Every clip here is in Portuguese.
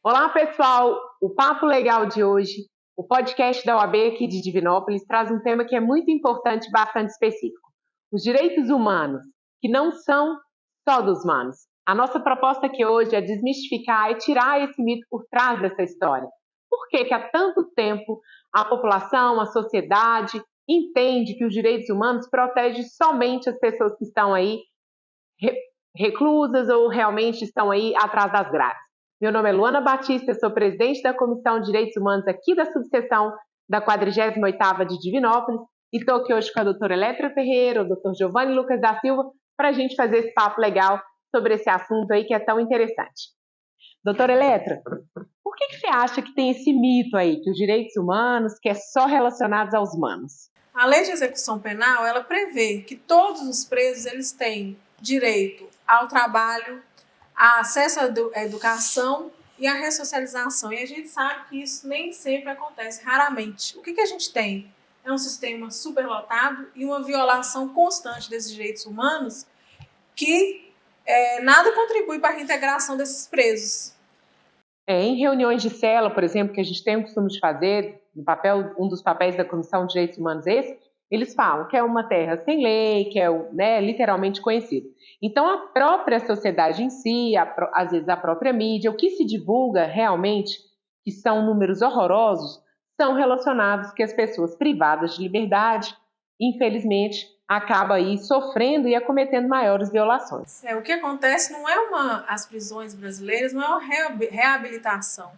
Olá, pessoal! O Papo Legal de hoje, o podcast da UAB aqui de Divinópolis, traz um tema que é muito importante e bastante específico. Os direitos humanos, que não são só dos humanos. A nossa proposta aqui hoje é desmistificar e tirar esse mito por trás dessa história. Por que há tanto tempo a população, a sociedade, entende que os direitos humanos protegem somente as pessoas que estão aí reclusas ou realmente estão aí atrás das grades? Meu nome é Luana Batista, sou presidente da Comissão de Direitos Humanos aqui da subseção da 48ª de Divinópolis e estou aqui hoje com a doutora Eletra Ferreira, o doutor Giovanni Lucas da Silva, para a gente fazer esse papo legal sobre esse assunto aí que é tão interessante. Doutora Eletra, por que você acha que tem esse mito aí, que os direitos humanos, que é só relacionados aos humanos? A lei de execução penal, ela prevê que todos os presos eles têm direito ao trabalho, a acesso à educação e à ressocialização. E a gente sabe que isso nem sempre acontece, raramente. O que a gente tem? É um sistema superlotado e uma violação constante desses direitos humanos que nada contribui para a reintegração desses presos. Em reuniões de cela, por exemplo, que a gente tem o costume de fazer, um dos papéis da Comissão de Direitos Humanos eles falam que é uma terra sem lei, que é literalmente conhecido. Então, a própria sociedade em si, às vezes a própria mídia, o que se divulga realmente, que são números horrorosos, são relacionados que as pessoas privadas de liberdade, infelizmente, acabam aí sofrendo e acometendo maiores violações. O que acontece não é as prisões brasileiras não é uma reabilitação,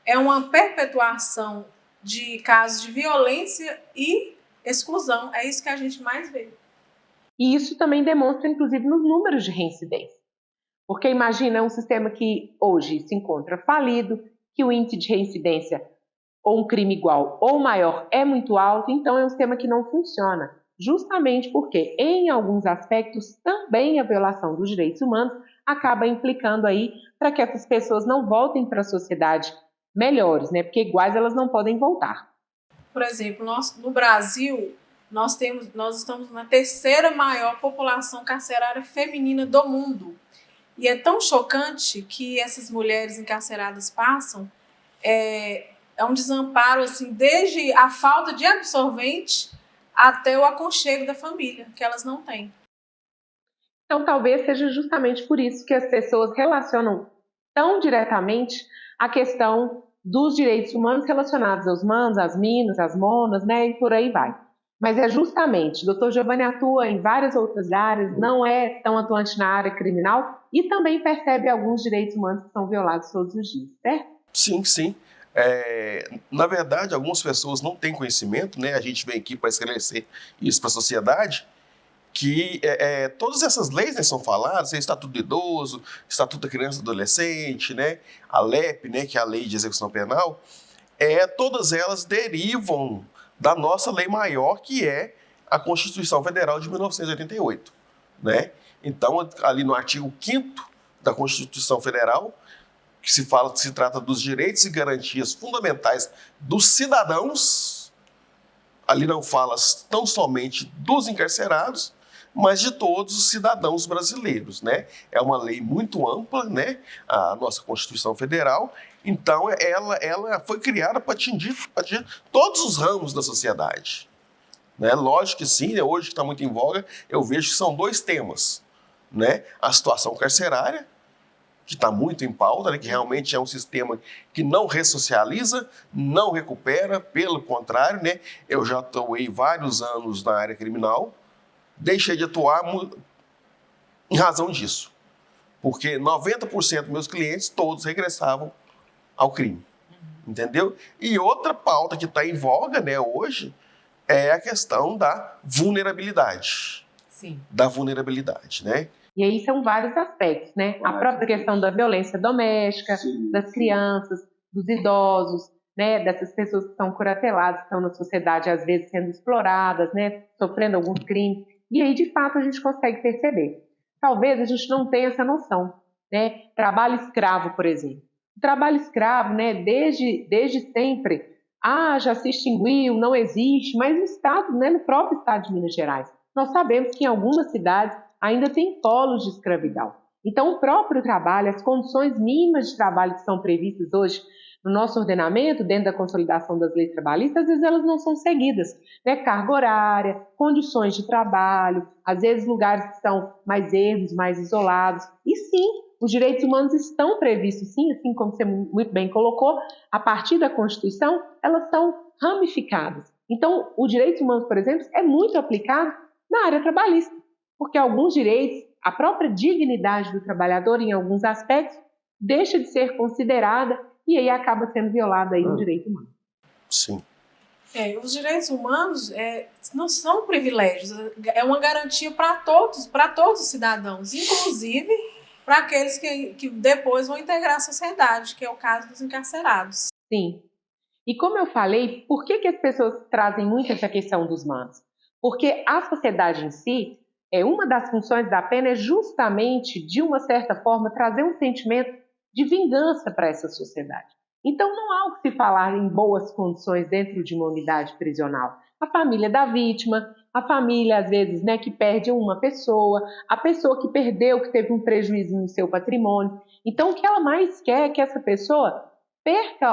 é uma perpetuação de casos de violência e exclusão. É isso que a gente mais vê. E isso também demonstra, inclusive, nos números de reincidência. Porque imagina um sistema que hoje se encontra falido, que o índice de reincidência ou um crime igual ou maior é muito alto, então é um sistema que não funciona. Justamente porque, em alguns aspectos, também a violação dos direitos humanos acaba implicando aí para que essas pessoas não voltem para a sociedade melhores, né? Porque iguais elas não podem voltar. Por exemplo, no Brasil, nós estamos na terceira maior população carcerária feminina do mundo. E é tão chocante que essas mulheres encarceradas passam é um desamparo, assim, desde a falta de absorvente até o aconchego da família, que elas não têm. Então, talvez seja justamente por isso que as pessoas relacionam tão diretamente a questão dos direitos humanos relacionados aos manos, às minas, às monas, né, e por aí vai. Mas é justamente, o Dr. Giovanni atua em várias outras áreas, não é tão atuante na área criminal e também percebe alguns direitos humanos que são violados todos os dias, certo? Sim. Na verdade, algumas pessoas não têm conhecimento, né? A gente vem aqui para esclarecer isso para a sociedade, que todas essas leis, né, são faladas, Estatuto do Idoso, Estatuto da Criança e do Adolescente, né, a LEP, né, que é a Lei de Execução Penal, todas elas derivam da nossa lei maior, que é a Constituição Federal de 1988. Né? Então, ali no artigo 5º da Constituição Federal, que se trata dos direitos e garantias fundamentais dos cidadãos, ali não fala tão somente dos encarcerados, mas de todos os cidadãos brasileiros, né? É uma lei muito ampla, né? A nossa Constituição Federal. Então, ela foi criada para atingir todos os ramos da sociedade. Né? Lógico que sim, né? Hoje que está muito em voga, eu vejo que são dois temas. Né? A situação carcerária, que está muito em pauta, né? Que realmente é um sistema que não ressocializa, não recupera, pelo contrário, né? Eu já atuei vários anos na área criminal, deixei de atuar em razão disso. Porque 90% dos meus clientes, todos regressavam ao crime. Entendeu? E outra pauta que está em voga, né, hoje é a questão da vulnerabilidade. Sim. Da vulnerabilidade, né? E aí são vários aspectos, né? A própria questão da violência doméstica, das crianças, dos idosos, né? Dessas pessoas que são curateladas, que estão na sociedade, às vezes sendo exploradas, né? Sofrendo alguns crimes. E aí, de fato, a gente consegue perceber. Talvez a gente não tenha essa noção, né? Trabalho escravo, por exemplo. O trabalho escravo, né? Desde sempre, já se extinguiu, não existe, mas no estado, né? No próprio estado de Minas Gerais, nós sabemos que em algumas cidades ainda tem polos de escravidão. Então, o próprio trabalho, as condições mínimas de trabalho que são previstas hoje no nosso ordenamento, dentro da consolidação das leis trabalhistas, às vezes elas não são seguidas, né? Carga horária, condições de trabalho, às vezes lugares que são mais ermos, mais isolados. E sim, os direitos humanos estão previstos, sim, assim como você muito bem colocou, a partir da Constituição, elas são ramificadas. Então, os direitos humanos, por exemplo, é muito aplicado na área trabalhista, porque alguns direitos, a própria dignidade do trabalhador, em alguns aspectos, deixa de ser considerada e aí acaba sendo violado aí um direito humano. Sim. Os direitos humanos não são privilégios, é uma garantia para todos os cidadãos, inclusive para aqueles que depois vão integrar a sociedade, que é o caso dos encarcerados. Sim. E como eu falei, por que as pessoas trazem muito essa questão dos manos? Porque a sociedade em si, uma das funções da pena é justamente, de uma certa forma, trazer um sentimento de vingança para essa sociedade. Então não há o que se falar em boas condições dentro de uma unidade prisional. A família da vítima, a família, às vezes, né, que perde uma pessoa, a pessoa que perdeu, que teve um prejuízo no seu patrimônio. Então o que ela mais quer é que essa pessoa perca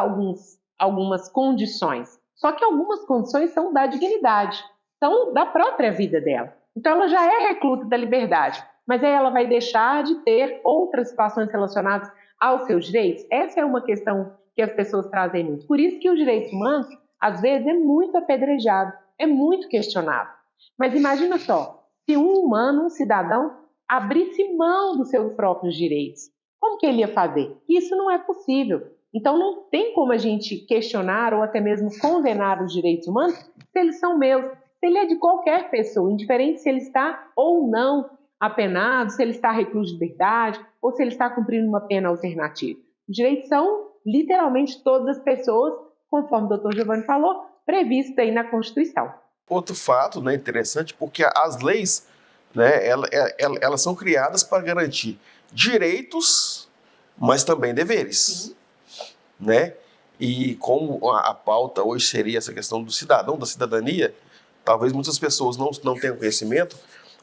algumas condições. Só que algumas condições são da dignidade, são da própria vida dela. Então ela já é reclusa da liberdade, mas aí ela vai deixar de ter outras situações relacionadas aos seus direitos. Essa é uma questão que as pessoas trazem muito. Por isso que os direitos humanos, às vezes, é muito apedrejado, é muito questionado. Mas imagina só, se um humano, um cidadão, abrisse mão dos seus próprios direitos, como que ele ia fazer? Isso não é possível. Então não tem como a gente questionar ou até mesmo condenar os direitos humanos se eles são meus, se ele é de qualquer pessoa, indiferente se ele está ou não apenado, se ele está recluso de liberdade ou se ele está cumprindo uma pena alternativa. Os direitos são literalmente todas as pessoas, conforme o doutor Giovanni falou, previsto aí na Constituição. Outro fato, né, interessante, porque as leis, né, elas são criadas para garantir direitos, mas também deveres. Sim. Né? E como a pauta hoje seria essa questão do cidadão, da cidadania, talvez muitas pessoas não tenham conhecimento,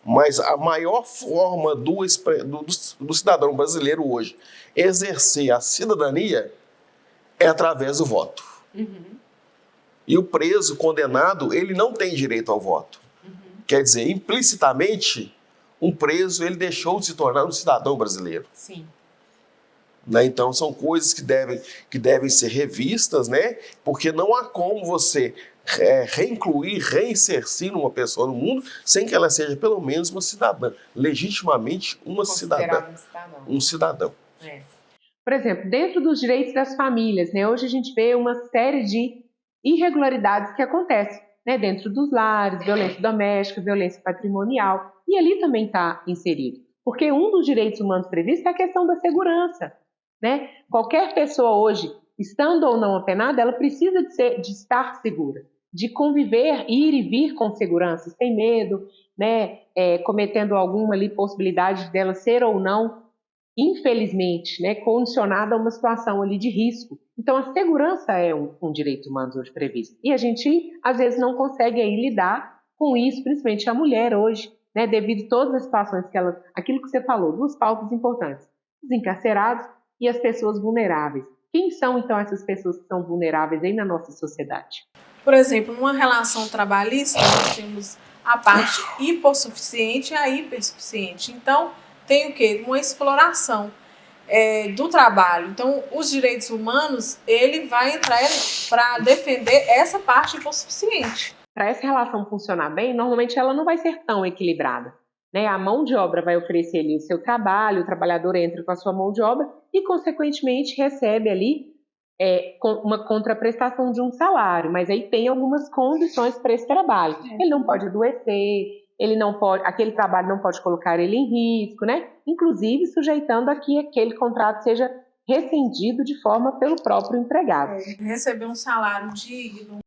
mas a maior forma do cidadão brasileiro hoje exercer a cidadania é através do voto. Uhum. E o preso, condenado, ele não tem direito ao voto. Uhum. Quer dizer, implicitamente, um preso ele deixou de se tornar um cidadão brasileiro. Sim. Né? Então, são coisas que devem ser revistas, né? Porque não há como você reincluir, reinserir uma pessoa no mundo sem que ela seja pelo menos uma cidadã, legitimamente uma cidadã. Um cidadão. É. Por exemplo, dentro dos direitos das famílias, né? Hoje a gente vê uma série de irregularidades que acontecem, né? Dentro dos lares, violência doméstica, violência patrimonial, e ali também está inserido. Porque um dos direitos humanos previstos é a questão da segurança. Né? Qualquer pessoa hoje, estando ou não apenada, ela precisa de estar segura, de conviver, ir e vir com segurança, sem medo, né? Cometendo alguma ali possibilidade dela ser ou não, infelizmente, né? Condicionada a uma situação ali de risco. Então a segurança é um direito humano hoje previsto. E a gente, às vezes, não consegue aí lidar com isso, principalmente a mulher hoje, né? Devido a todas as situações aquilo que você falou, duas pautas importantes, os encarcerados e as pessoas vulneráveis. Quem são, então, essas pessoas que são vulneráveis aí na nossa sociedade? Por exemplo, numa relação trabalhista, nós temos a parte hipossuficiente e a hipersuficiente. Então, tem o quê? Uma exploração do trabalho. Então, os direitos humanos, ele vai entrar para defender essa parte hipossuficiente. Para essa relação funcionar bem, normalmente ela não vai ser tão equilibrada. Né? A mão de obra vai oferecer ali o seu trabalho, o trabalhador entra com a sua mão de obra e, consequentemente, recebe ali uma contraprestação de um salário, mas aí tem algumas condições para esse trabalho. Ele não pode adoecer, aquele trabalho não pode colocar ele em risco, né? Inclusive sujeitando a que aquele contrato seja rescindido de forma pelo próprio empregado. Receber um salário digno.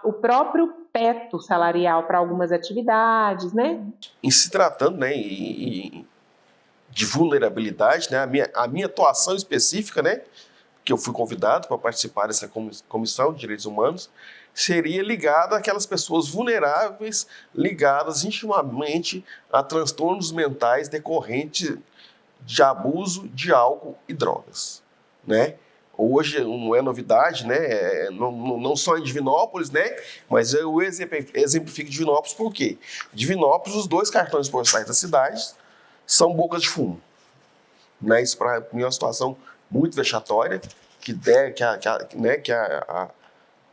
O próprio teto salarial para algumas atividades, né? Em se tratando, né, de vulnerabilidade, né, a minha atuação específica, né, que eu fui convidado para participar dessa comissão de direitos humanos, seria ligada àquelas pessoas vulneráveis, ligadas intimamente a transtornos mentais decorrentes de abuso de álcool e drogas, né? Hoje não é novidade, né? Não só em Divinópolis, né? Mas eu exemplifico Divinópolis por quê? Divinópolis, os 2 cartões postais da cidade são bocas de fumo, né? Isso para mim é uma situação muito vexatória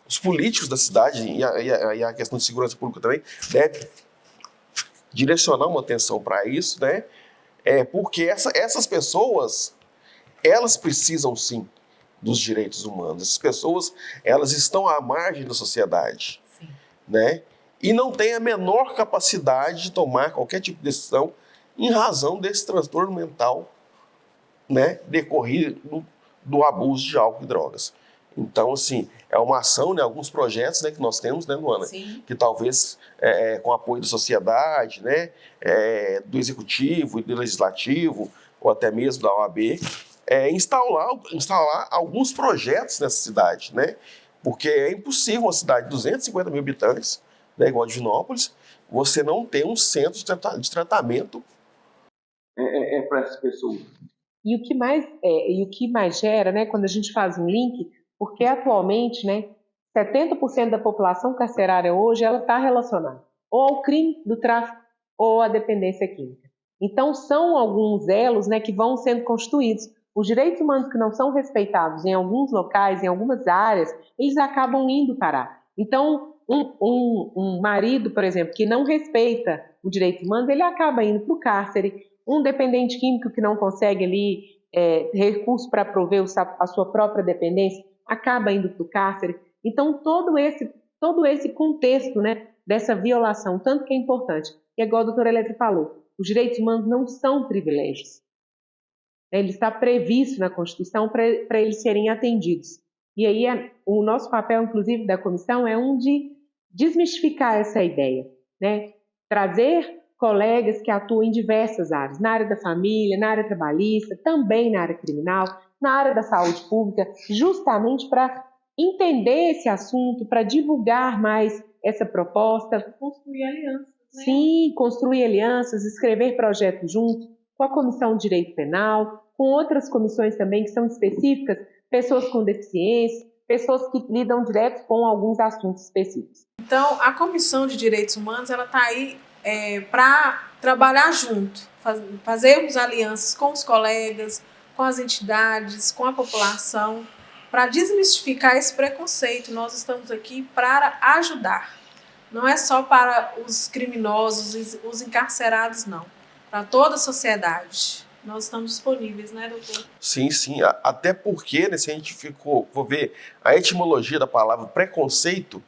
os políticos da cidade e a questão de segurança pública também deve direcionar uma atenção para isso, né? Porque essas pessoas, elas precisam sim dos direitos humanos. Essas pessoas, elas estão à margem da sociedade, sim, né? E não têm a menor capacidade de tomar qualquer tipo de decisão em razão desse transtorno mental, né, decorrido do abuso de álcool e drogas. Então, assim, é uma ação, né, alguns projetos, né, que nós temos, né, Luana, sim, que talvez com apoio da sociedade, né, do executivo e do legislativo, ou até mesmo da OAB, instalar alguns projetos nessa cidade, né, porque é impossível uma cidade de 250 mil habitantes, né, igual a Divinópolis, você não ter um centro de tratamento para essas pessoas. E o que mais gera, né, quando a gente faz um link, porque atualmente, né, 70% da população carcerária hoje ela está relacionada ou ao crime do tráfico ou à dependência química. Então são alguns elos, né, que vão sendo constituídos. Os direitos humanos que não são respeitados em alguns locais, em algumas áreas, eles acabam indo parar. Então um marido, por exemplo, que não respeita o direito humano, ele acaba indo para o cárcere. Um dependente químico que não consegue ali recurso para prover a sua própria dependência, acaba indo para o cárcere. Então, todo esse contexto, né, dessa violação, tanto que é importante. E igual a doutora Eletri falou, os direitos humanos não são privilégios. Ele está previsto na Constituição para eles serem atendidos. E aí, o nosso papel, inclusive, da comissão é de desmistificar essa ideia, né? Trazer colegas que atuam em diversas áreas, na área da família, na área trabalhista, também na área criminal, na área da saúde pública, justamente para entender esse assunto, para divulgar mais essa proposta. Construir alianças, né? Sim, construir alianças, escrever projetos junto com a Comissão de Direito Penal, com outras comissões também que são específicas, pessoas com deficiência, pessoas que lidam direto com alguns assuntos específicos. Então, a Comissão de Direitos Humanos ela está aí para trabalhar junto, fazermos alianças com os colegas, com as entidades, com a população, para desmistificar esse preconceito. Nós estamos aqui para ajudar. Não é só para os criminosos, os encarcerados, não. Para toda a sociedade. Nós estamos disponíveis, né, doutor? Sim, sim. Até porque, né, se a gente vou ver a etimologia da palavra preconceito,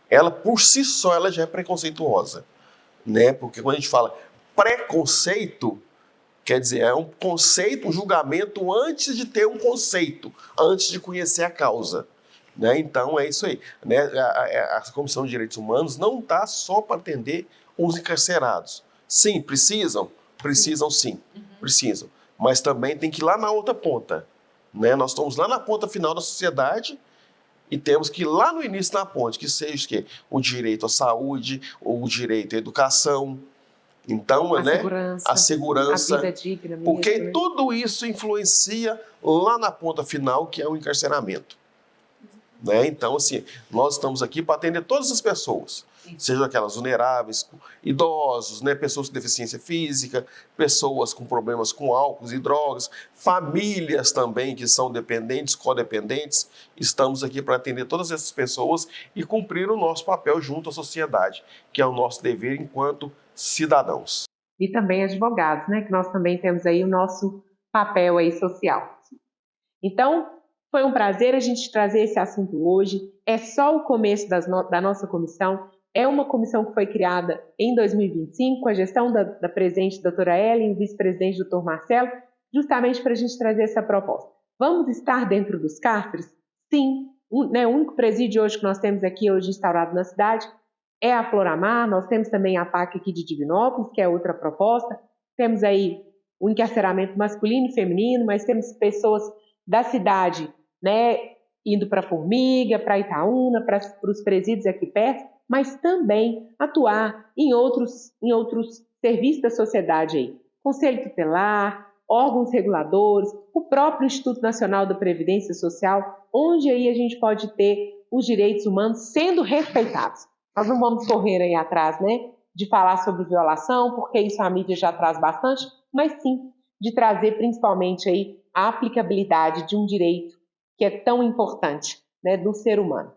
ela por si só ela já é preconceituosa, né? Porque quando a gente fala preconceito, quer dizer, é um conceito, um julgamento antes de ter um conceito, antes de conhecer a causa, né? Então é isso aí, né? A Comissão de Direitos Humanos não está só para atender os encarcerados. Sim, precisam sim, precisam, mas também tem que ir lá na outra ponta, né? Nós estamos lá na ponta final da sociedade e temos que ir lá no início da ponte, que seja o quê? O direito à saúde, o direito à educação, então, a segurança, a vida digna mesmo, porque né? tudo isso influencia lá na ponta final, que é o encarceramento. Né? Então, assim, nós estamos aqui para atender todas as pessoas, sejam aquelas vulneráveis, idosos, né? Pessoas com deficiência física, pessoas com problemas com álcool e drogas, famílias também que são dependentes, codependentes. Estamos aqui para atender todas essas pessoas e cumprir o nosso papel junto à sociedade, que é o nosso dever enquanto cidadãos. E também advogados, né? Que nós também temos aí o nosso papel aí social. Então, foi um prazer a gente trazer esse assunto hoje. É só o começo da nossa comissão. É uma comissão que foi criada em 2025, com a gestão da presidente doutora Ellen e o vice-presidente doutor Marcelo, justamente para a gente trazer essa proposta. Vamos estar dentro dos cárceres? Sim. O único presídio hoje que nós temos aqui hoje instaurado na cidade é a Floramar. Nós temos também a PAC aqui de Divinópolis, que é outra proposta. Temos aí o encarceramento masculino e feminino, mas temos pessoas da cidade, né, indo para Formiga, para Itaúna, para os presídios aqui perto, mas também atuar em outros serviços da sociedade aí. Conselho tutelar, órgãos reguladores, o próprio Instituto Nacional da Previdência Social, onde aí a gente pode ter os direitos humanos sendo respeitados. Nós não vamos correr aí atrás, né, de falar sobre violação, porque isso a mídia já traz bastante, mas sim de trazer principalmente aí a aplicabilidade de um direito que é tão importante, né, do ser humano.